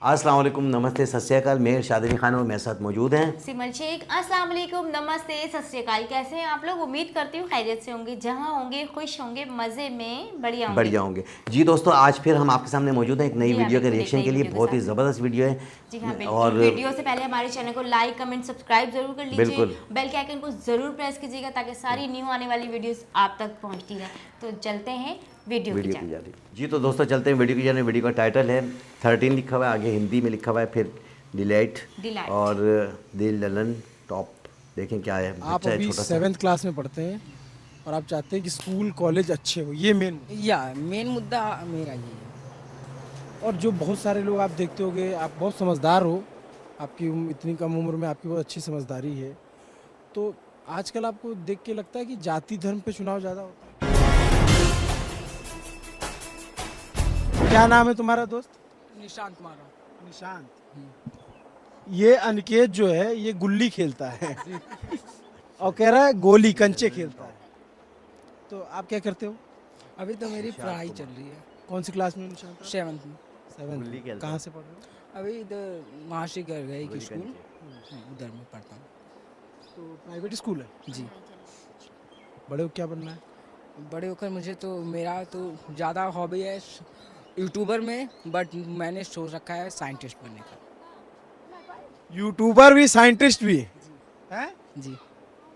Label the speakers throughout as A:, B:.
A: अस्सलाम वालेकुम, नमस्ते, सत श्री अकाल। मेहर शादनी खान और मेरे साथ मौजूद हैं
B: सिमल शेख। अस्सलाम वालेकुम, नमस्ते, सत श्री अकाल। कैसे हैं आप लोग? उम्मीद करती हूँ खैरियत से होंगे, जहाँ होंगे खुश होंगे, मज़े में बढ़िया होंगे।
A: बढ़िया होंगे। जी दोस्तों, आज फिर हम आपके सामने मौजूद हैं एक नई
B: जी हाँ,
A: वीडियो के
B: बिल्कुल, एक
A: रिएक्शन
B: नई
A: के लिए।
B: वीडियो के
A: बहुत ही
B: साथ।
A: ज़बरदस्त वीडियो
B: जी हाँ,
A: है
B: बिल्कुल।
A: और
B: वीडियो से पहले हमारे चैनल को लाइक, कमेंट, सब्सक्राइब जरूर कर लीजिए।
A: बिल्कुल
B: बेल के आइकन को ज़रूर प्रेस कीजिएगा ताकि सारी न्यू आने वाली वीडियोस आप तक पहुँचती रहे। तो चलते हैं वीडियो की
A: वीडियो की
B: जाए।
A: जा रही। जी तो दोस्तों, चलते हैं वीडियो की जाने। वीडियो का टाइटल है 13 लिखा हुआ है, आगे हिंदी में लिखा हुआ है, फिर डिलाइट
B: डिलाइट।
A: और दिल ललन टॉप। देखें क्या है,
C: आप
A: बच्चा है
C: अभी
A: छोटा सा।
C: 7th क्लास में पढ़ते हैं और आप चाहते हैं कि स्कूल कॉलेज अच्छे हो, ये मेन।
D: या मेन मुद्दा मेरा ये है।
C: और जो बहुत सारे लोग आप देखते होंगे, आप बहुत समझदार हो, आपकी इतनी कम उम्र में आपकी बहुत अच्छी समझदारी है। तो आजकल आपको देख के लगता है कि जाति धर्म पे चुनाव ज़्यादा होता है। क्या नाम है तुम्हारा दोस्त?
D: निशांत मारा।
C: निशांत। ये अनिकेत जो है ये गुल्ली खेलता है और कह रहा है गोली कंचे खेलता है। तो आप क्या करते हो?
D: अभी तो मेरी पढ़ाई चल रही है,
C: कौन सी क्लास में निशांत?
D: 7th में।
A: गुल्ली
C: 7th।
A: खेलता
C: कहाँ
A: है।
C: से पढ़ रहे हो?
D: अभी इधर महाशी कर गए कि
A: गुल्ली
D: स्कूल,
A: कंचे।
D: उधर में पढ़ता हूँ।
C: तो प्राइवेट स्कूल है।
D: जी।
C: बड़े हो क्या बनना है?
D: बड़े होकर मुझे तो मेरा तो ज़्यादा हॉबी है यूट्यूबर में, बट मैंने सोच रखा है साइंटिस्ट बनने का।
C: यूट्यूबर भी साइंटिस्ट भी है?
D: जी।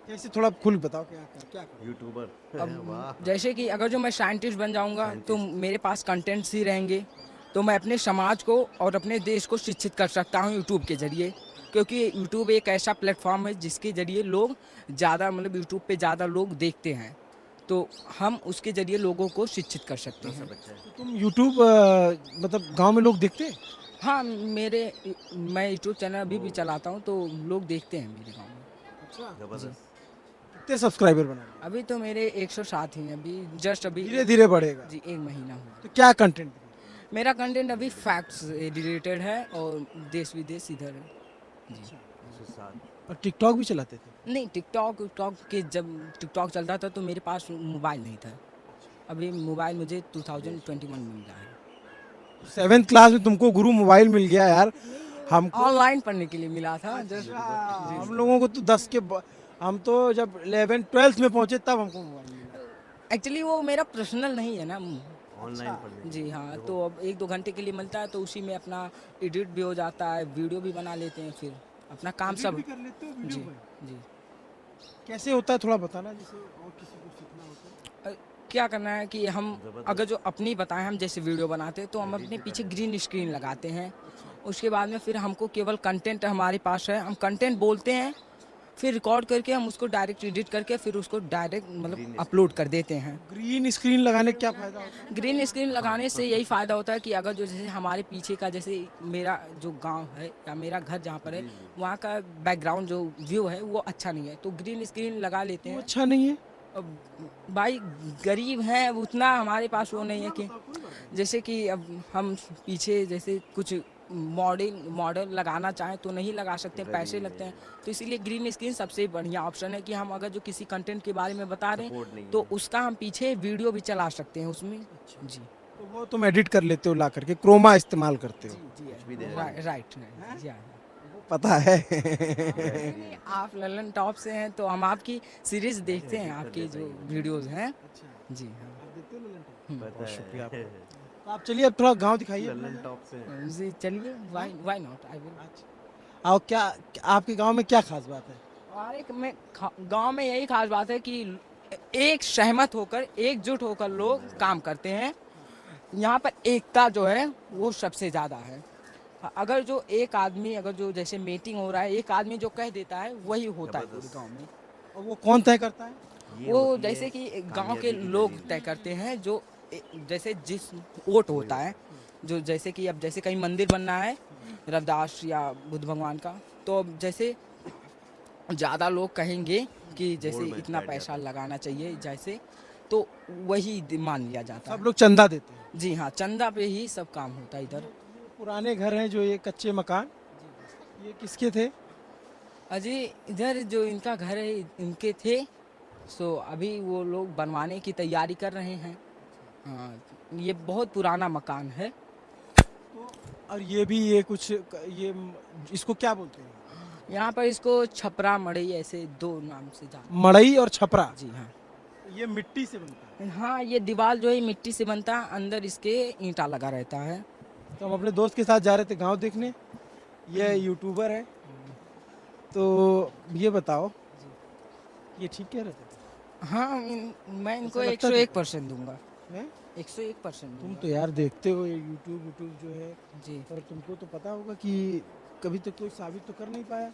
C: कैसे, थोड़ा खुल बताओ क्या कर?
A: यूट्यूबर। वाह।
D: अब जैसे कि अगर जो मैं साइंटिस्ट बन जाऊंगा तो मेरे पास कंटेंट्स ही रहेंगे, तो मैं अपने समाज को और अपने देश को शिक्षित कर सकता हूं यूट्यूब के ज़रिए। क्योंकि यूट्यूब एक ऐसा प्लेटफॉर्म है जिसके ज़रिए लोग ज़्यादा मतलब यूट्यूब पे ज़्यादा लोग देखते हैं, तो हम उसके ज़रिए लोगों को शिक्षित कर सकते हैं।
C: तुम यूट्यूब मतलब गांव में लोग देखते हैं?
D: हाँ, मैं यूट्यूब चैनल अभी भी चलाता हूँ, तो लोग देखते हैं मेरे गाँव में।
A: जबरदस्त।
C: कितने सब्सक्राइबर बनाए?
D: अभी तो मेरे 107 ही हैं, अभी जस्ट अभी
C: धीरे धीरे बढ़ेगा।
D: जी 1 महीना हुआ।
C: तो क्या कंटेंट?
D: मेरा कंटेंट अभी फैक्ट्स रिलेटेड है और देश विदेश इधर है। जी।
C: और टिकटॉक भी चलाते थे?
D: नहीं, टिकटॉक के जब टिकटॉक चलता था तो मेरे पास मोबाइल नहीं था। अभी मोबाइल मुझे 2021 में मिला है।
C: 7th क्लास में तुमको गुरु मोबाइल मिल गया यार। हमको
D: ऑनलाइन पढ़ने के लिए मिला था जस्ट।
C: हम लोगों को तो हम तो जब 11th 12th में पहुंचे तब हमको मोबाइल मिला।
D: एक्चुअली वो मेरा पर्सनल नहीं है ना।
A: ऑनलाइन पढ़ने।
D: जी हाँ, तो अब 1-2 घंटे के लिए मिलता है, तो उसी में अपना एडिट भी हो जाता है, वीडियो भी बना लेते हैं, फिर अपना काम सब।
C: भी कर लेते हो वीडियो
D: जी
C: में?
D: जी।
C: कैसे होता है थोड़ा बताना, जैसे और किसी को सीखना होता है।
D: क्या करना है कि हम अगर जो अपनी बताएं, हम जैसे वीडियो बनाते हैं तो हम अपने पीछे ग्रीन स्क्रीन लगाते हैं। उसके बाद में फिर हमको केवल कंटेंट हमारे पास है, हम कंटेंट बोलते हैं, फिर रिकॉर्ड करके हम उसको डायरेक्ट एडिट करके फिर उसको डायरेक्ट मतलब अपलोड कर देते हैं।
C: ग्रीन स्क्रीन लगाने का क्या फायदा होता है?
D: ग्रीन स्क्रीन लगाने से यही फ़ायदा होता है कि अगर जो जैसे हमारे पीछे का जैसे मेरा जो गांव है या मेरा घर जहाँ पर है, वहाँ का बैकग्राउंड जो व्यू है वो अच्छा नहीं है, तो ग्रीन स्क्रीन लगा लेते
C: वो
D: हैं।
C: अच्छा नहीं है?
D: अब भाई गरीब हैं, उतना हमारे पास वो नहीं है कि जैसे कि अब हम पीछे जैसे कुछ मॉडल लगाना चाहें तो नहीं लगा सकते, पैसे लगते हैं। तो इसीलिए ग्रीन स्क्रीन सबसे बढ़िया ऑप्शन है कि हम अगर जो किसी कंटेंट के बारे में बता रहे हैं तो उसका हम पीछे वीडियो भी चला सकते हैं उसमें। जी
C: तो वो तुम एडिट कर लेते हो ला करके, क्रोमा इस्तेमाल करते हो?
D: राइट जी हाँ।
C: पता है।
D: आप ललन टॉप से हैं तो हम आपकी सीरीज देखते हैं, आपकी जो वीडियोस हैं। जी हाँ।
A: बहुत
C: शुक्रिया आपका। तो आप चलिए अब थोड़ा गांव दिखाइए।
A: टॉप से।
D: जी चलिए, व्हाई नॉट, आई विल।
C: और क्या आपके गांव में क्या खास बात है?
D: हमारे गांव में यही खास बात है कि एक सहमत होकर, एकजुट होकर लोग काम करते हैं। यहाँ पर एकता जो है वो सबसे ज़्यादा है। अगर जो एक आदमी, अगर जो जैसे मीटिंग हो रहा है, एक आदमी जो कह देता है वही होता है पूरे गांव में।
C: और वो कौन तय करता है?
D: वो जैसे कि गांव के लोग तय करते हैं, जो जैसे जिस वोट होता है, जो जैसे कि अब जैसे कहीं मंदिर बनना है रविदास या बुद्ध भगवान का, तो अब जैसे ज़्यादा लोग कहेंगे कि जैसे इतना पैसा लगाना चाहिए जैसे, तो वही मान लिया जाता
C: सब
D: है।
C: लोग चंदा देते हैं?
D: जी हाँ, चंदा पे ही सब काम होता है इधर।
C: पुराने घर हैं जो ये कच्चे मकान, ये किसके थे?
D: अजी इधर जो इनका घर है इनके थे, सो अभी वो लोग बनवाने की तैयारी कर रहे हैं। हाँ, ये बहुत पुराना मकान है।
C: और ये भी ये कुछ ये इसको क्या बोलते हैं?
D: यहाँ पर इसको छपरा मड़ई ऐसे दो नाम से जाना।
C: मड़ई और छपरा।
D: जी हाँ।
C: ये मिट्टी से बनता है।
D: हाँ, ये दीवार जो है मिट्टी से बनता है, अंदर इसके ईंटा लगा रहता है।
C: तो हम अपने दोस्त के साथ जा रहे थे गांव देखने। ये यूट्यूबर है, तो ये बताओ ये ठीक कह रहे थे?
D: हाँ, मैं इनको
C: ऐसा लगता है
D: 101% दूंगा।
C: हैं?
D: 101%
C: तुम
D: दूंगा।
C: तो यार देखते हो ये यूट्यूब जो है,
D: जी।
C: पर तुमको तो पता होगा कि कभी तक कोई साबित तो कर नहीं पाया।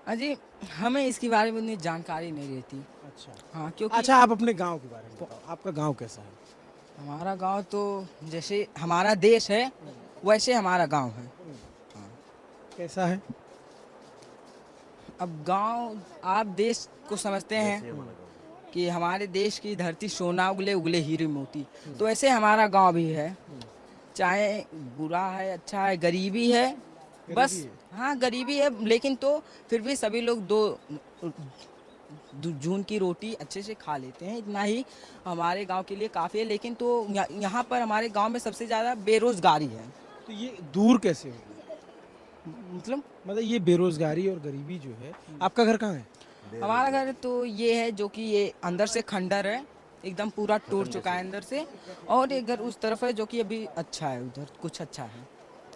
D: अजी, हमें इसके बारे में उतनी जानकारी नहीं रहती।
C: अच्छा
D: हाँ, क्योंकि
C: अच्छा, आप अपने गांव के बारे में बताओ, आपका गांव कैसा है?
D: हमारा गांव तो जैसे हमारा देश है वैसे हमारा गांव है।
C: कैसा है?
D: अब गांव, आप देश को समझते हैं कि हमारे देश की धरती सोना उगले उगले हीरे मोती, तो ऐसे हमारा गांव भी है। चाहे बुरा है अच्छा है, गरीबी है, बस।
C: गरीबी
D: हाँ, गरीबी है, लेकिन तो फिर भी सभी लोग जून की रोटी अच्छे से खा लेते हैं, इतना ही हमारे गांव के लिए काफ़ी है। लेकिन तो यहाँ पर हमारे गांव में सबसे ज़्यादा बेरोजगारी है।
C: तो ये दूर कैसे होगी?
D: मतलब
C: ये बेरोजगारी और गरीबी जो है, आपका घर कहाँ है?
D: हमारा घर तो ये है जो कि ये अंदर से खंडर है, एकदम पूरा टूट चुका है अंदर से, और एक घर उस तरफ है जो कि अभी अच्छा है, उधर कुछ अच्छा है।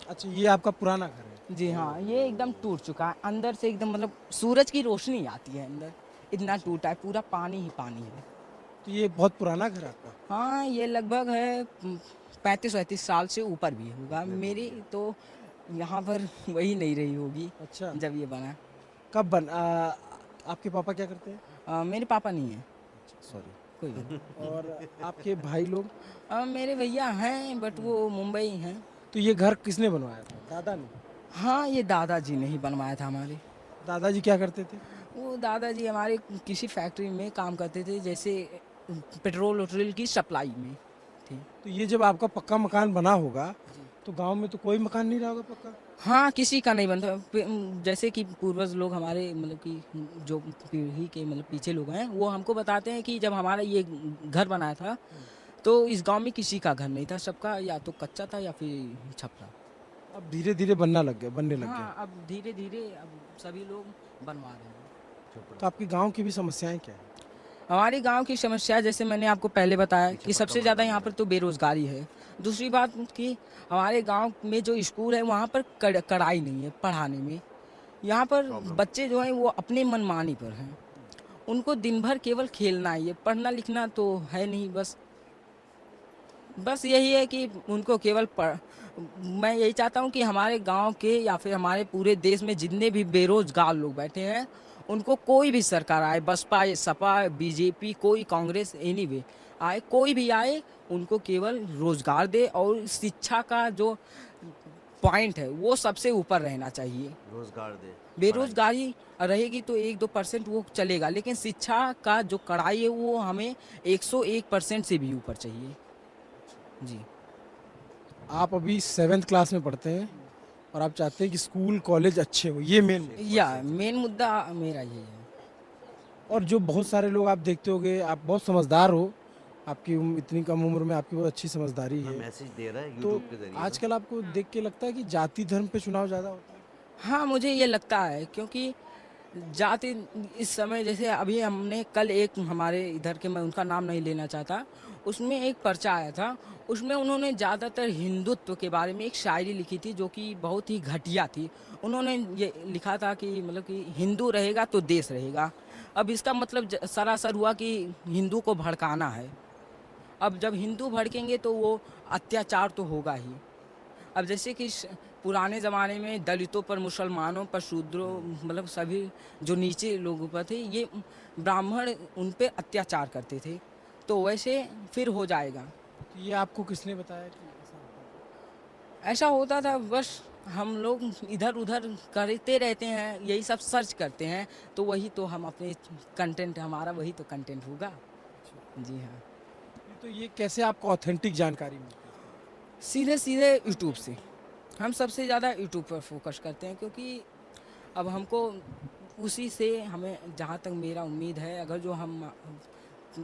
C: अच्छा, ये आपका पुराना घर है।
D: जी हाँ, ये एकदम टूट चुका है अंदर से, एकदम मतलब सूरज की रोशनी आती है अंदर, इतना टूटा है, पूरा पानी ही पानी है।
C: तो ये बहुत पुराना घर है आपका?
D: हाँ, ये लगभग है 35-37 साल से ऊपर भी होगा। मेरी तो यहाँ पर वही नहीं रही होगी
C: अच्छा,
D: जब ये बना।
C: कब आपके पापा क्या करते हैं?
D: मेरे पापा नहीं है,
C: सॉरी।
D: कोई बात नहीं।
C: और आपके भाई लोग?
D: मेरे भैया हैं बट वो मुंबई हैं।
C: तो ये घर किसने बनवाया था, दादा ने?
D: हाँ, ये दादाजी ने ही बनवाया था हमारे।
C: दादाजी क्या करते थे?
D: वो दादाजी हमारे किसी फैक्ट्री में काम करते थे, जैसे पेट्रोल वट्रोल की सप्लाई में थी।
C: तो ये जब आपका पक्का मकान बना होगा तो गांव में तो कोई मकान नहीं रहा होगा पक्का?
D: हाँ, किसी का नहीं बनता। जैसे कि पूर्वज लोग हमारे, मतलब कि जो पीढ़ी के मतलब पीछे लोग हैं, वो हमको बताते हैं कि जब हमारा ये घर बनाया था तो इस गांव में किसी का घर नहीं था, सबका या तो कच्चा था या फिर छपरा।
C: अब धीरे धीरे बनने लग गए।
D: हाँ, अब धीरे धीरे अब सभी लोग बनवा रहे हैं।
C: तो आपके गांव की भी समस्याएं क्या है?
D: हमारे गांव की समस्या, जैसे मैंने आपको पहले बताया कि सबसे ज़्यादा यहाँ पर तो बेरोज़गारी है। दूसरी बात कि हमारे गांव में जो स्कूल है वहाँ पर कड़ाई नहीं है पढ़ाने में। यहाँ पर बच्चे जो हैं वो अपने मनमानी पर हैं, उनको दिन भर केवल खेलना ही है, पढ़ना लिखना तो है नहीं। बस यही है कि उनको केवल मैं यही चाहता हूँ कि हमारे गांव के या फिर हमारे पूरे देश में जितने भी बेरोजगार लोग बैठे हैं, उनको कोई भी सरकार आए, बसपा सपा बीजेपी, कोई कांग्रेस, एनीवे आए, कोई भी आए, उनको केवल रोजगार दे और शिक्षा का जो पॉइंट है वो सबसे ऊपर रहना चाहिए।
A: रोजगार दे।
D: बेरोजगारी रहेगी तो 1-2% वो चलेगा, लेकिन शिक्षा का जो कड़ाई है वो हमें 101% से भी ऊपर चाहिए। जी।
C: आप अभी 7th क्लास में पढ़ते हैं और आप चाहते हैं कि स्कूल कॉलेज अच्छे हो, ये
D: मेन मुद्दा मेरा यही है।
C: और जो बहुत सारे लोग आप देखते होंगे, आप बहुत समझदार हो, आपकी इतनी कम उम्र में आपकी बहुत अच्छी समझदारी है,
A: मैसेज दे रहा है
C: तो
A: यूट्यूब के जरिए।
C: आजकल आपको देख के लगता है कि जाति धर्म पे चुनाव ज़्यादा होता है?
D: हाँ, मुझे ये लगता है, क्योंकि जाति इस समय, जैसे अभी हमने कल एक हमारे इधर के, मैं उनका नाम नहीं लेना चाहता, उसमें एक पर्चा आया था, उसमें उन्होंने ज़्यादातर हिंदुत्व के बारे में एक शायरी लिखी थी जो कि बहुत ही घटिया थी। उन्होंने ये लिखा था कि मतलब कि हिंदू रहेगा तो देश रहेगा। अब इसका मतलब सरासर हुआ कि हिंदू को भड़काना है। अब जब हिंदू भड़केंगे तो वो अत्याचार तो होगा ही। अब जैसे कि पुराने ज़माने में दलितों पर, मुसलमानों पर, शूद्रों, मतलब सभी जो नीचे लोगों पर थे, ये ब्राह्मण उन पर अत्याचार करते थे, तो वैसे फिर हो जाएगा।
C: तो ये आपको किसने बताया कि ऐसा होता है?
D: ऐसा होता था, बस हम लोग इधर उधर करते रहते हैं, यही सब सर्च करते हैं, तो वही तो हम अपने कंटेंट, हमारा वही तो कंटेंट होगा। जी हाँ।
C: तो ये कैसे आपको ऑथेंटिक जानकारी मिलती है?
D: सीधे सीधे यूट्यूब से। हम सबसे ज़्यादा यूट्यूब पर फोकस करते हैं, क्योंकि अब हमको उसी से, हमें जहाँ तक मेरा उम्मीद है, अगर जो हम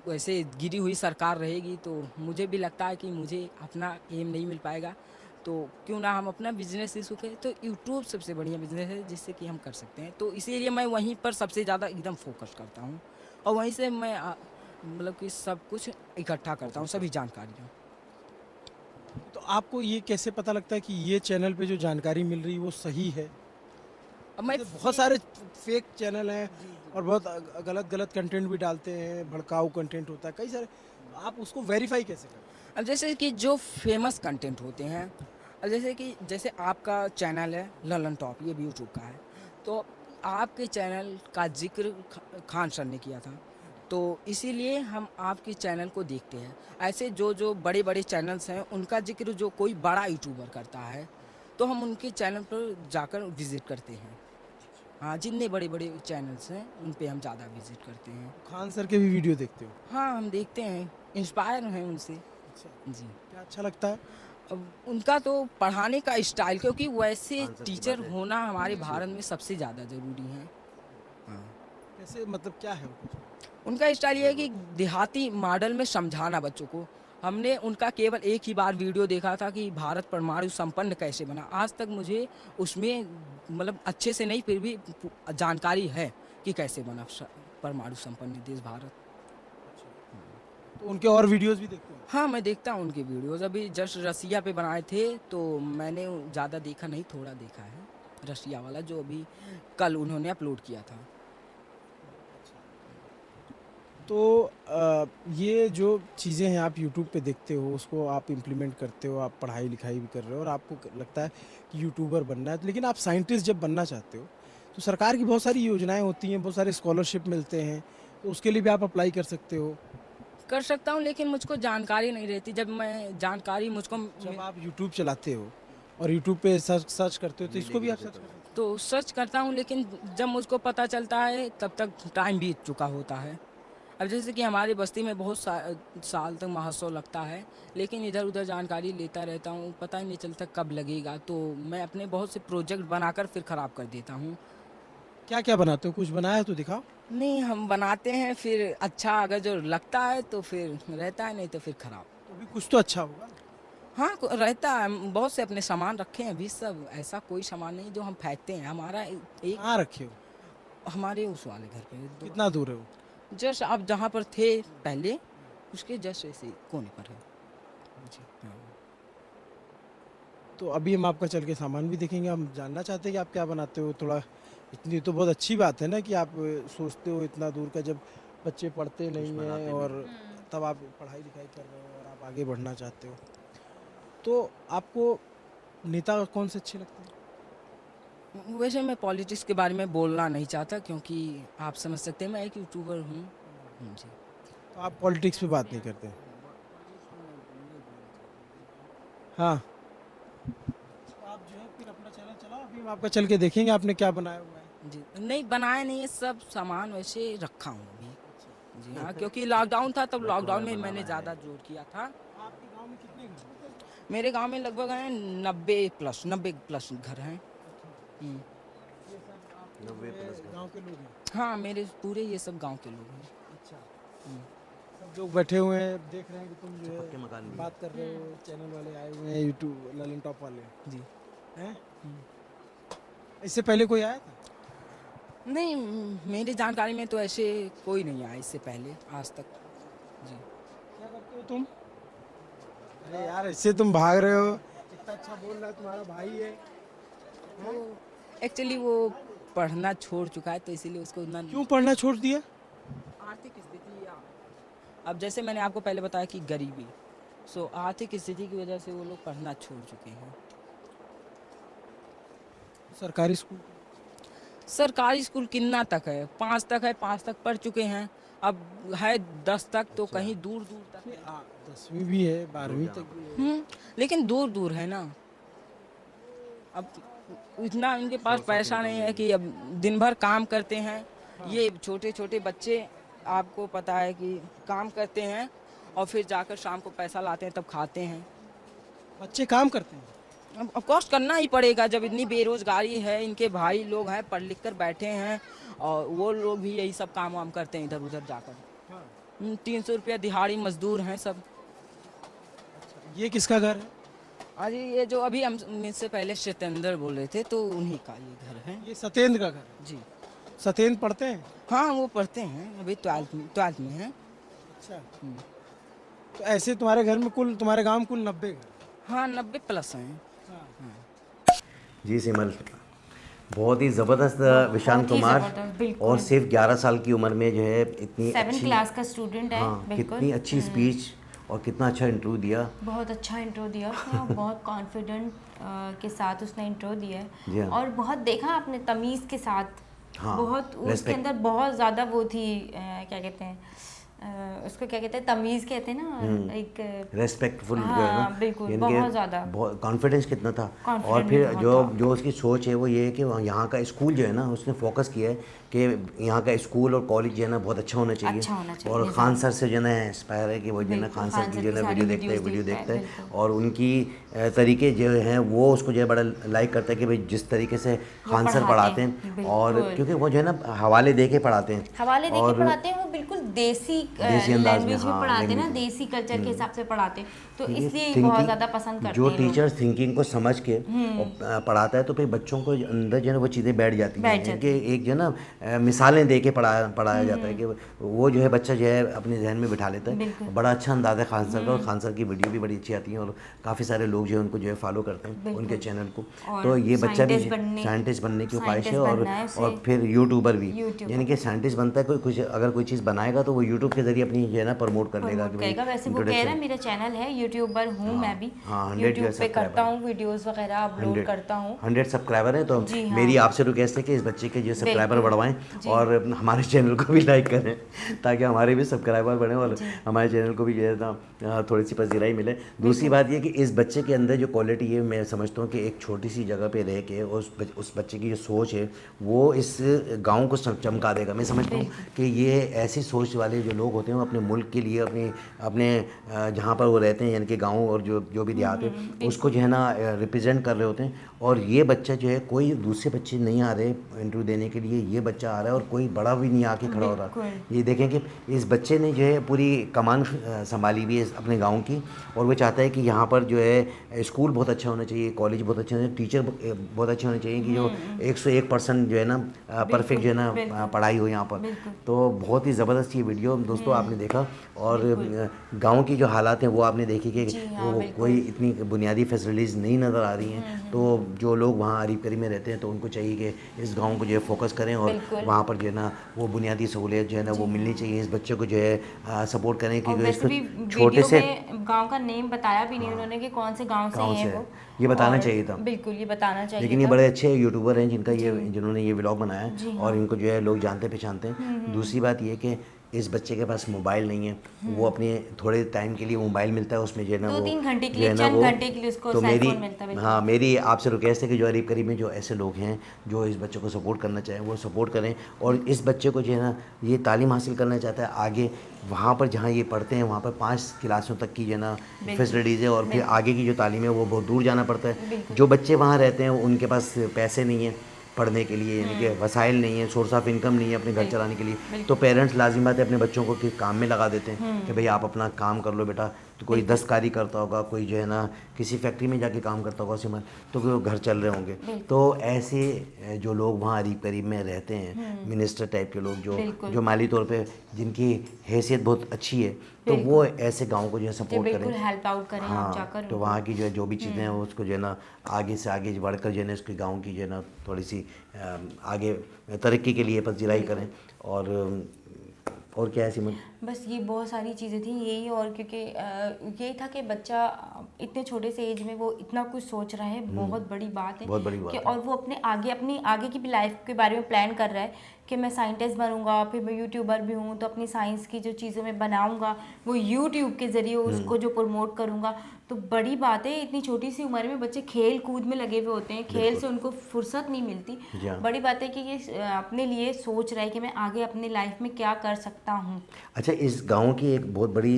D: वैसे गिरी हुई सरकार रहेगी तो मुझे भी लगता है कि मुझे अपना एम नहीं मिल पाएगा। तो क्यों ना हम अपना बिजनेस शुरू करें। तो यूट्यूब सबसे बढ़िया बिजनेस है जिससे कि हम कर सकते हैं, तो इसीलिए मैं वहीं पर सबसे ज़्यादा एकदम फोकस करता हूँ और वहीं से मैं मतलब कि सब कुछ इकट्ठा करता हूँ, सभी जानकारियाँ।
C: तो आपको ये कैसे पता लगता है कि ये चैनल पे जो जानकारी मिल रही है वो सही है?
D: अब मैं
C: जैसे बहुत सारे फेक चैनल हैं और बहुत गलत गलत कंटेंट भी डालते हैं, भड़काऊ कंटेंट होता है कई सारे, आप उसको वेरीफाई कैसे करते हैं?
D: अब जैसे कि जो फेमस कंटेंट होते हैं, अब जैसे आपका चैनल है ललन टॉप, ये भी यूट्यूब का है, तो आपके चैनल का जिक्र खान सर ने किया था, तो इसीलिए हम आपके चैनल को देखते हैं। ऐसे जो जो बड़े बड़े चैनल्स हैं उनका जिक्र जो कोई बड़ा यूट्यूबर करता है तो हम उनके चैनल पर जाकर विज़िट करते हैं। हाँ, जितने बड़े बड़े चैनल्स हैं उन पे हम ज़्यादा विज़िट करते हैं।
C: खान सर के भी वीडियो देखते हो?
D: हाँ, हम देखते हैं, इंस्पायर हैं उनसे।
C: अच्छा,
D: जी।
C: क्या अच्छा लगता है?
D: अब उनका तो पढ़ाने का स्टाइल, क्योंकि वैसे
A: खान सर की
D: टीचर
A: बात है।
D: होना हमारे भारत में सबसे ज़्यादा ज़रूरी है। हाँ,
C: कैसे, मतलब क्या है वो?
D: उनका स्टाइल ये है कि देहाती मॉडल में समझाना बच्चों को। हमने उनका केवल एक ही बार वीडियो देखा था कि भारत परमाणु संपन्न कैसे बना। आज तक मुझे उसमें मतलब अच्छे से नहीं, फिर भी जानकारी है कि कैसे बना परमाणु संपन्न देश भारत।
C: तो उनके और वीडियोस भी देखते हो?
D: हाँ, मैं देखता हूँ उनके वीडियोज़। अभी जस्ट रसिया पे बनाए थे तो मैंने ज़्यादा देखा नहीं, थोड़ा देखा है रसिया वाला, जो अभी कल उन्होंने अपलोड किया था।
C: तो ये जो चीज़ें हैं आप यूट्यूब पे देखते हो, उसको आप इम्प्लीमेंट करते हो, आप पढ़ाई लिखाई भी कर रहे हो और आपको लगता है कि यूट्यूबर बनना है, लेकिन आप साइंटिस्ट जब बनना चाहते हो तो सरकार की बहुत सारी योजनाएं होती हैं, बहुत सारे स्कॉलरशिप मिलते हैं, तो उसके लिए भी आप अप्लाई कर सकते हो।
D: कर सकता हूँ, लेकिन मुझको जानकारी नहीं रहती। जब मैं जानकारी मुझको
C: जब आप यूट्यूब चलाते हो और यूट्यूब पे सर्च करते हो तो इसको भी आप सर्च करते हो?
D: तो सर्च करता हूँ, लेकिन जब मुझको पता चलता है तब तक टाइम बीत चुका होता है। अब जैसे कि हमारी बस्ती में बहुत साल तक महोत्सव लगता है, लेकिन इधर उधर जानकारी लेता रहता हूँ, पता ही नहीं चलता कब लगेगा, तो मैं अपने बहुत से प्रोजेक्ट बनाकर फिर ख़राब कर देता हूँ।
C: क्या क्या बनाते हो? कुछ बनाया है तो दिखाओ।
D: नहीं, हम बनाते हैं, फिर अच्छा अगर जो लगता है तो फिर रहता है, नहीं तो फिर ख़राब।
C: तो भी कुछ तो अच्छा होगा।
D: हाँ, रहता है। बहुत से अपने सामान रखे हैं अभी, सब ऐसा कोई सामान नहीं जो हम फेंकते हैं। हमारा एक
C: कहाँ रखे हो?
D: हमारे उस वाले घर पे
C: कितना दूर है वो?
D: जस्ट आप जहाँ पर थे पहले, उसके जस्ट ऐसे कोने पर है। हाँ।
C: तो अभी हम आपका चल के सामान भी देखेंगे, हम जानना चाहते हैं कि आप क्या बनाते हो थोड़ा। इतनी तो बहुत अच्छी बात है ना कि आप सोचते हो इतना दूर का, जब बच्चे पढ़ते नहीं
A: बनाते
C: हैं
A: नहीं।
C: और तब आप पढ़ाई लिखाई कर रहे हो और आप आगे बढ़ना चाहते हो। तो आपको नेता कौन से अच्छे लगते हैं?
D: वैसे मैं पॉलिटिक्स के बारे में बोलना नहीं चाहता, क्योंकि आप समझ सकते हैं मैं एक यूट्यूबर हूँ। जी।
C: तो आप पॉलिटिक्स पे बात नहीं करते? हाँ, तो आप जो है फिर अपना चैनल चलाओ, अभी हम आपका चल के देखेंगे आपने क्या बनाया हुआ है।
D: जी, नहीं बनाया नहीं है, सब सामान वैसे रखा हूँ अभी। जी हाँ, क्योंकि लॉकडाउन था, तब लॉकडाउन में मैंने ज़्यादा जोर किया था।
C: आपके गांव में कितने घर हैं?
D: मेरे गांव में लगभग हैं 90+ घर हैं। हम्म।
A: 90+
C: गांव के लोग हैं?
D: हाँ, मेरे पूरे ये सब गांव के लोग हैं।
C: अच्छा, सब लोग बैठे हुए हैं, देख रहे हैं कि तुम जो
A: पक्के मकान
C: है
A: भी
C: बात कर रहे हो, चैनल वाले आए हुए हैं, यूट्यूब ललन टॉप वाले
D: जी।
C: हैं। इससे पहले कोई आया था?
D: नहीं, मेरी जानकारी में तो ऐसे कोई नहीं आया इससे पहले आज तक। जी।
C: क्या करते हो तुम? अरे यार, इससे तुम भाग रहे हो, इतना अच्छा बोल रहा है, तुम्हारा भाई है।
D: वो एक्चुअली वो पढ़ना छोड़ चुका है, तो इसीलिए उसको उतना
C: क्यों पढ़ना छोड़ दिया?
D: आर्थिक स्थिति अब जैसे मैंने आपको पहले बताया कि गरीबी, सो आर्थिक स्थिति की वजह से वो लोग पढ़ना छोड़ चुके हैं।
C: सरकारी स्कूल?
D: सरकारी स्कूल कितना तक है? 5 तक है, 5 तक पढ़ चुके हैं। अब है 10 तक, तो कहीं दूर दूर तक है।
C: 10वीं भी है, 12वीं तक भी है।
D: लेकिन दूर दूर है ना। अब इतना इनके पास पैसा नहीं है कि अब दिन भर काम करते हैं। ये छोटे छोटे बच्चे, आपको पता है कि काम करते हैं और फिर जाकर शाम को पैसा लाते हैं, तब खाते हैं।
C: बच्चे काम करते हैं?
D: अब ऑफ कोर्स करना ही पड़ेगा, जब इतनी बेरोजगारी है। इनके भाई लोग हैं पढ़ लिख कर बैठे हैं और वो लोग भी यही सब काम वाम करते हैं इधर उधर जाकर। 300 रुपया दिहाड़ी मजदूर हैं सब।
C: ये किसका घर है?
D: और ये जो अभी हम मुझसे पहले सत्येंद्र बोल रहे थे, तो उन्हीं का ये घर है।
C: ये सत्येंद्र का घर है।
D: जी
C: सत्येंद्र पढ़ते हैं?
D: हाँ, वो पढ़ते हैं, अभी 12th में हैं।
C: अच्छा। तो ऐसे तुम्हारे घर में कुल, तुम्हारे गांव में कुल 90 घर?
D: हाँ, 90+ हैं।
A: जी सिमल, बहुत ही ज़बरदस्त विशांत
B: बहुत ही
A: कुमार,
B: ज़बरदस्त, बिल्कुल।
A: और सिर्फ 11 साल की उम्र में जो है इतनी
B: 7th
A: अच्छी,
B: क्लास का स्टूडेंट है।
A: हाँ,
B: बिल्कुल।
A: कितनी अच्छी स्पीच और कितना अच्छा इंटरव्यू दिया।
B: बहुत अच्छा इंट्रो दिया उसने और बहुत कॉन्फिडेंट के साथ उसने इंट्रो दिया
A: जी
B: है।
A: हाँ।
B: और बहुत देखा आपने तमीज़ के साथ,
A: हाँ,
B: बहुत उसके
A: respect।
B: अंदर बहुत ज़्यादा वो थी, क्या कहते हैं उसको, क्या कहते हैं, तमीज़ कहते हैं ना, एक
A: रेस्पेक्टफुल जो है
B: हाँ,
A: ना,
B: बिल्कुल,
A: यानी कि
B: बहुत ज़्यादा।
A: बहुत कॉन्फिडेंस कितना था।
B: Confident
A: और
B: भी
A: फिर
B: बहुत
A: जो
B: था।
A: जो उसकी सोच है वो ये है कि यहाँ का स्कूल जो है ना, उसने फोकस किया है कि यहाँ का स्कूल और कॉलेज जो है ना बहुत अच्छा होना चाहिए।
B: अच्छा होना चाहिए,
A: और
B: निज़ाम।
A: खान सर से जो है ना इंस्पायर है कि वो जो है ना
B: बिल्कुल,
A: खान सर
B: खान
A: की
B: सर
A: जो है
B: की
A: ना
B: सारी
A: वीडियो
B: वीडियोज़
A: देखता है,
B: बिल्कुल।
A: और उनकी तरीके जो हैं वो उसको जो है बड़ा लाइक करता है कि भाई जिस तरीके से खान सर पढ़ाते हैं, और
B: बिल्कुल।
A: क्योंकि वो जो है ना हवाले दे के पढ़ाते हैं,
B: हवाले देके
A: और
B: पढ़ाते हैं, वो बिल्कुल देसी
A: देसी अंदाज में,
B: लैंग्वेज में
A: हाँ,
B: पढ़ाते हैं ना,
A: language में।
B: देसी कल्चर के हिसाब से पढ़ाते हैं, तो
A: क्योंकि
B: इसलिए बहुत
A: thinking-
B: ज़्यादा पसंद करते
A: जो
B: हैं लोग।
A: टीचर थिंकिंग को समझ के और पढ़ाता है, तो फिर बच्चों को अंदर जो है ना वो चीज़ें बैठ जाती हैं,
B: बैठ जाती
A: कि एक जो है ना मिसालें दे के पढ़ाया जाता है कि वो जो है बच्चा जो है अपने जहन में बिठा लेता है।
B: बिल्कुल।
A: बड़ा अच्छा अंदाज़ है खान सर का, और खान सर की वीडियो भी बड़ी अच्छी आती हैं, और काफ़ी सारे लोग जो है उनको जो है फॉलो करते हैं,
B: बिल्कुल।
A: उनके चैनल को।
B: और
A: तो ये बच्चा भी
B: साइंटिस्ट
A: बनने की ख्वाहिश है,
B: साइंटिस्ट बनना है उसे।
A: और फिर यूट्यूबर भी,
B: यूट्यूबर।
A: यानी कि साइंटिस्ट बनता है कोई, अगर कोई चीज़ बनाएगा तो वो यूट्यूब के जरिए अपनी जो है ना प्रमोट कर लेगा कि भाई
B: कहेगा। वैसे वो कह रहा है
A: introduction।
B: मेरा चैनल है, यूट्यूबर हूँ मैं भी,
A: हाँ, 100
B: यूट्यूब
A: जो
B: पे
A: है
B: करता
A: subscriber
B: हूँ, वीडियोस वगैरह अपलोड करता हूँ।
A: 100 सब्सक्राइबर हैं, तो
B: जी हाँ।
A: मेरी आपसे रिक्वेस्ट है कि इस बच्चे के जो सब्सक्राइबर
B: बिल्कुल।
A: बढ़वाएं,
B: जी।
A: और हमारे चैनल को भी लाइक करें, ताकि हमारे भी सब्सक्राइबर बढ़ें और हमारे चैनल को भी जो है ना थोड़ी सी पजीराई मिले। दूसरी बात ये कि इस बच्चे के अंदर जो क्वालिटी है, मैं समझता हूँ कि एक छोटी सी जगह पे रह के उस बच्चे की जो सोच है वो इस गाँव को चमका देगा। मैं समझता हूँ कि ये ऐसी सोच वाले जो लोग होते हैं वो अपने मुल्क के लिए, अपने जहाँ पर वो रहते हैं, यानी कि गाँव और जो भी देहात है, उसको जो है ना रिप्रेजेंट कर रहे होते हैं। और ये बच्चा जो है, कोई दूसरे बच्चे नहीं आ रहे इंटरव्यू देने के लिए, ये बच्चा आ रहा है, और कोई बड़ा भी नहीं आके खड़ा हो रहा। ये देखें कि इस बच्चे ने जो है पूरी कमान संभाली हुई है अपने गांव की, और वो चाहता है कि यहाँ पर जो है स्कूल बहुत अच्छा होना चाहिए, कॉलेज बहुत अच्छे होने चाहिए, टीचर बहुत अच्छे होने चाहिए, कि जो 101% जो है ना परफेक्ट जो है ना पढ़ाई हो यहाँ पर। तो बहुत ही ज़बरदस्त ये वीडियो दोस्तों आपने देखा, और गाँव की जो हालात हैं वो आपने देखी कि वो कोई इतनी बुनियादी फैसिलिटीज़ नहीं नज़र आ रही हैं। तो जो लोग वहाँ अरीब करीब में रहते हैं, तो उनको चाहिए कि इस गांव को जो है फोकस करें, और वहाँ पर जो है ना वो बुनियादी सहूलियत जो है ना वो मिलनी चाहिए। इस बच्चे को जो है सपोर्ट करें, क्योंकि इसको छोटे से
B: गांव का नेम बताया भी नहीं उन्होंने कि कौन से गांव से हैं वो,
A: ये बताना चाहिए था।
B: बिल्कुल ये बताना चाहिए।
A: लेकिन ये बड़े अच्छे यूट्यूबर हैं जिन्होंने ये व्लॉग बनाया है, और इनको जो है लोग जानते पहचानते हैं। दूसरी बात ये कि इस बच्चे के पास मोबाइल नहीं है, वो अपने थोड़े टाइम के लिए मोबाइल मिलता है, उसमें जो है ना
B: 2-3 घंटे के लिए, चंद घंटे के लिए उसको
A: तो
B: सेल फोन मिलता है।
A: हाँ, मेरी आपसे रिक्वेस्ट है कि जो अरीब करीब में जो ऐसे लोग हैं जो इस बच्चे को सपोर्ट करना चाहें, वो सपोर्ट करें, और इस बच्चे को जो है ना ये तालीम हासिल करना चाहता है आगे, वहाँ पर जहाँ ये पढ़ते हैं वहाँ पर 5 क्लासों तक की जो है ना फैसिलिटीज़ है, और फिर आगे की जो तालीम है वो बहुत दूर जाना पड़ता है। जो बच्चे वहाँ रहते हैं उनके पास पैसे नहीं है पढ़ने के लिए, यानी कि वसाइल नहीं है, सोर्स ऑफ इनकम नहीं है अपने घर चलाने के लिए, तो पेरेंट्स लाजिम बात है अपने बच्चों को काम में लगा देते हैं कि भाई आप अपना काम कर लो बेटा। तो कोई दस्तकारी करता होगा, कोई जो है ना किसी फैक्ट्री में जाके काम करता होगा सिमर, तो कोई घर चल रहे होंगे। तो ऐसे जो लोग वहाँ अरीब करीब में रहते हैं, मिनिस्टर टाइप के लोग जो माली तौर पे जिनकी हैसियत बहुत अच्छी है, तो वो ऐसे गाँव को जो है सपोर्ट करें,
B: हेल्प आउट करें आप जाकर।
A: तो वहाँ की जो भी चीज़ें हैं उसको जो है ना आगे से आगे बढ़कर जो है ना उसके गाँव की जो है ना थोड़ी सी आगे तरक्की के लिए पजीराई करें। और क्या है सिमन?
B: बस ये बहुत सारी चीज़ें थी यही, और क्योंकि यही था कि बच्चा इतने छोटे से एज में वो इतना कुछ सोच रहा है, बहुत बड़ी बात है,
A: बहुत बड़ी बात
B: कि
A: है।
B: और वो अपनी आगे की भी लाइफ के बारे में प्लान कर रहा है कि मैं साइंटिस्ट बनूंगा, फिर मैं यूट्यूबर भी हूँ, तो अपनी साइंस की जो चीज़ें मैं बनाऊंगा वो यूट्यूब के ज़रिए उसको जो प्रमोट करूँगा। तो बड़ी बात है, इतनी छोटी सी उम्र में बच्चे खेल कूद में लगे हुए होते हैं, खेल से उनको फुर्सत नहीं मिलती। बड़ी बात है कि ये अपने लिए सोच रहा है कि मैं आगे अपनी लाइफ में क्या कर सकता हूँ।
A: अच्छा, अच्छा, इस गांव की एक बहुत बड़ी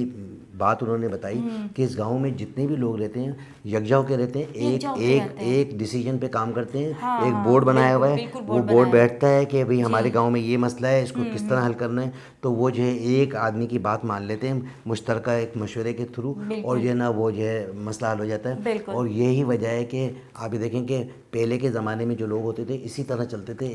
A: बात उन्होंने बताई कि इस गांव में जितने भी लोग रहते हैं यकजा होकर रहते हैं,
B: यकजा होके
A: एक
B: रहते हैं।
A: एक डिसीजन पे काम करते हैं।
B: हाँ,
A: एक
B: हाँ,
A: बोर्ड बनाया हुआ है,
B: बिल्कुल
A: वो
B: बोर्ड
A: बोर्ड
B: बनाया है।
A: बैठता है कि भाई हमारे
B: जी।
A: गांव में ये मसला है, इसको किस तरह हल करना है, तो वो जो है एक आदमी की बात मान लेते हैं मुश्तरका एक मशवरे के थ्रू, और
B: बिल्कुल।
A: जो है ना वो जो है मसला हल हो जाता है।
B: बिल्कुल।
A: और यही वजह है कि आप ये देखें कि पहले के ज़माने में जो लोग होते थे इसी तरह चलते थे,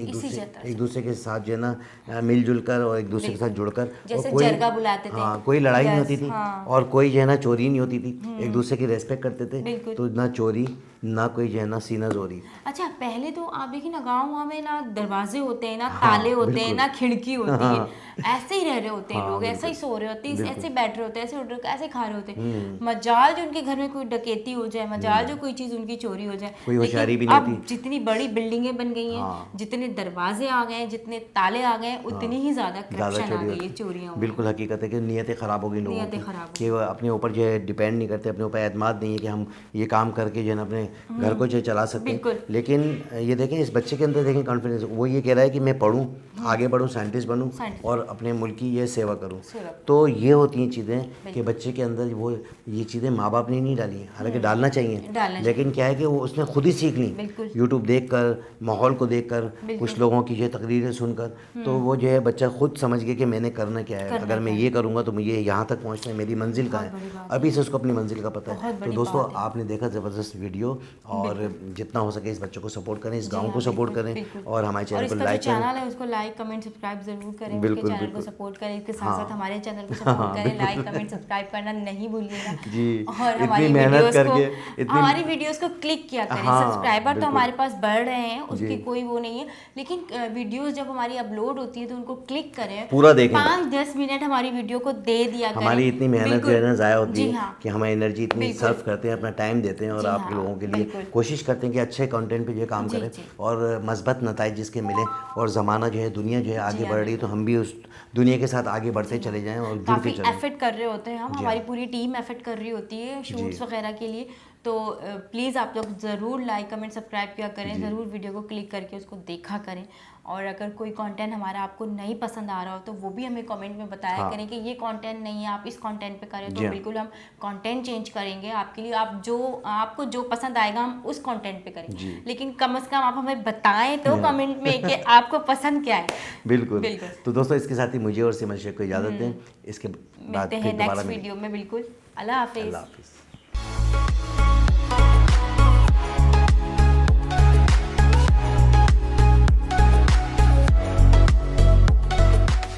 A: एक दूसरे के साथ जो है ना मिलजुल कर और एक दूसरे के साथ जुड़कर,
B: जैसे
A: और कोई
B: जरगा बुलाते थे।
A: हाँ कोई लड़ाई नहीं होती थी,
B: हाँ।
A: और कोई जो है ना चोरी नहीं होती थी, एक दूसरे की रेस्पेक्ट करते थे।
B: बिल्कुल।
A: तो ना चोरी, ना कोई जो है ना सीना जोरी।
B: अच्छा, पहले तो आप देखिए ना गाँव में ना दरवाजे होते हैं, ना
A: हाँ,
B: ताले होते हैं,
A: बिल्कुल।
B: ना खिड़की होती
A: हाँ।
B: है, ऐसे ही रह रहे होते हैं
A: हाँ,
B: लोग, ऐसे ही
A: बिल्कुल।
B: सो रहे होते हैं,
A: बिल्कुल।
B: ऐसे बैठ रहे होते हैं, ऐसे उठ रहे, ऐसे खा रहे होते हैं। मजाल जो उनके घर में कोई डकैती हो जाए, मजाल जो कोई चीज़ उनकी चोरी हो जाए।
A: कोई होशियारी
B: लेकिन
A: भी नहीं
B: अब
A: होती।
B: जितनी बड़ी बिल्डिंगें बन गई हैं,
A: हाँ।
B: जितने दरवाजे आ गए हैं, जितने ताले आ गए हैं, उतनी ही ज़्यादा करप्शन आ
A: चोरी
B: गई है,
A: होती।
B: चोरियाँ हो
A: बिल्कुल हकीकत है कि नीयतें ख़राब हो गई लोगों
B: नीयतें
A: की,
B: खराब हो
A: कि वो अपने ऊपर जो है डिपेंड नहीं करते, अपने ऊपर एतमाद नहीं है कि हम ये काम करके जो है ना अपने घर को जो है चला सकते हैं।
B: बिल्कुल।
A: लेकिन ये देखें इस बच्चे के अंदर देखें कॉन्फिडेंस, वो ये कह रहा है कि मैं पढ़ूँ, आगे बढ़ूँ, साइंटिस्ट बनूँ
B: साइंटिस्ट
A: और अपने मुल्क की ये सेवा करूँ।
B: सेवा।
A: तो ये होती हैं चीज़ें कि बच्चे के अंदर वो ये चीज़ें माँ बाप ने नहीं डाली हैं, हालांकि डालना चाहिए, लेकिन क्या है कि वो उसने खुद ही सीख ली,
B: बिल्कुल।
A: यूट्यूब देख कर, माहौल को देख कर, कुछ लोगों की जो है तकरीरें सुनकर, तो वो जो है बच्चा खुद समझ गया कि मैंने करना क्या है, अगर मैं ये करूँगा तो मुझे यहाँ तक पहुँचना है, मेरी मंजिल कहाँ है। अभी से उसको अपनी मंजिल का पता है। तो दोस्तों आपने देखा ज़बरदस्त वीडियो, और जितना हो सके इस बच्चों को सपोर्ट करें, इस गाँव को सपोर्ट करें, और हमारे चैनल को लाइक करें।
B: चैनल है उसको लाइक कमेंट सब्सक्राइब जरूर करें,
A: बिल्कुल,
B: उसके चैनल को
A: बिल्कुल।
B: सपोर्ट करें, इसके साथ
A: हाँ।
B: साथ हमारे चैनल को सपोर्ट करें, लाइक कमेंट सब्सक्राइब करना नहीं भूलिएगा।
A: जी,
B: और
A: इतनी
B: हमारी
A: मेहनत
B: वीडियोस
A: करके,
B: को हमारी वीडियोस को क्लिक किया करें।
A: हाँ,
B: सब्सक्राइबर तो
A: बिल्कुल।
B: हमारे पास बढ़ रहे हैं, उसकी
A: जी।
B: कोई वो नहीं है, लेकिन वीडियोस जब हमारी अपलोड होती है तो उनको क्लिक करें,
A: पूरा देखें।
B: 5-10 मिनट हमारी वीडियो को दे दिया करें।
A: हमारी इतनी मेहनत जो है ना ज़ाया होती
B: जी
A: है
B: हाँ।
A: कि हम एनर्जी इतनी
B: बिल्कुल।
A: सर्व करते हैं, अपना टाइम देते हैं, और
B: जी
A: आपके
B: हाँ,
A: लोगों के लिए
B: बिल्कुल।
A: कोशिश करते हैं कि अच्छे कंटेंट पे जो है काम
B: जी,
A: करें,
B: जी।
A: और मस्बत नताइज जिसके मिले, और ज़माना जो है, दुनिया जो है आगे
B: हाँ,
A: बढ़ रही है, तो हम भी उस दुनिया के साथ आगे बढ़ते चले जाएं और जुड़ते
B: काफ़ी
A: चलें।
B: एफर्ट कर रहे होते हैं हम,
A: जी
B: हमारी
A: हाँ।
B: पूरी टीम एफर्ट कर रही होती है शूट्स
A: जी।
B: वगैरह के लिए। तो प्लीज़ आप लोग ज़रूर लाइक कमेंट सब्सक्राइब किया करें,
A: जी।
B: ज़रूर वीडियो को क्लिक करके उसको देखा करें, और अगर कोई कंटेंट हमारा आपको नहीं पसंद आ रहा हो तो वो भी हमें कमेंट में बताया
A: हाँ।
B: करें कि ये कंटेंट नहीं है, आप इस कंटेंट पे करें,
A: जी
B: तो
A: हाँ।
B: बिल्कुल हम कंटेंट चेंज करेंगे आपके लिए। आपको जो पसंद आएगा हम उस कंटेंट पे करें,
A: जी।
B: लेकिन कम से कम आप हमें बताएं तो कमेंट में कि आपको पसंद क्या है।
A: बिल्कुल।
B: बिल्कुल।
A: तो दोस्तों इसके साथ ही मुझे और सिमर शेख को इजाज़त दें, इसके बाद
B: मिलते
A: फिर
B: हैं
A: दोबारा
B: नेक्स्ट
A: मिलेंगे।
B: वीडियो में। बिल्कुल, अल्लाह हाफिज़।
A: अल्लाह हाफिज़।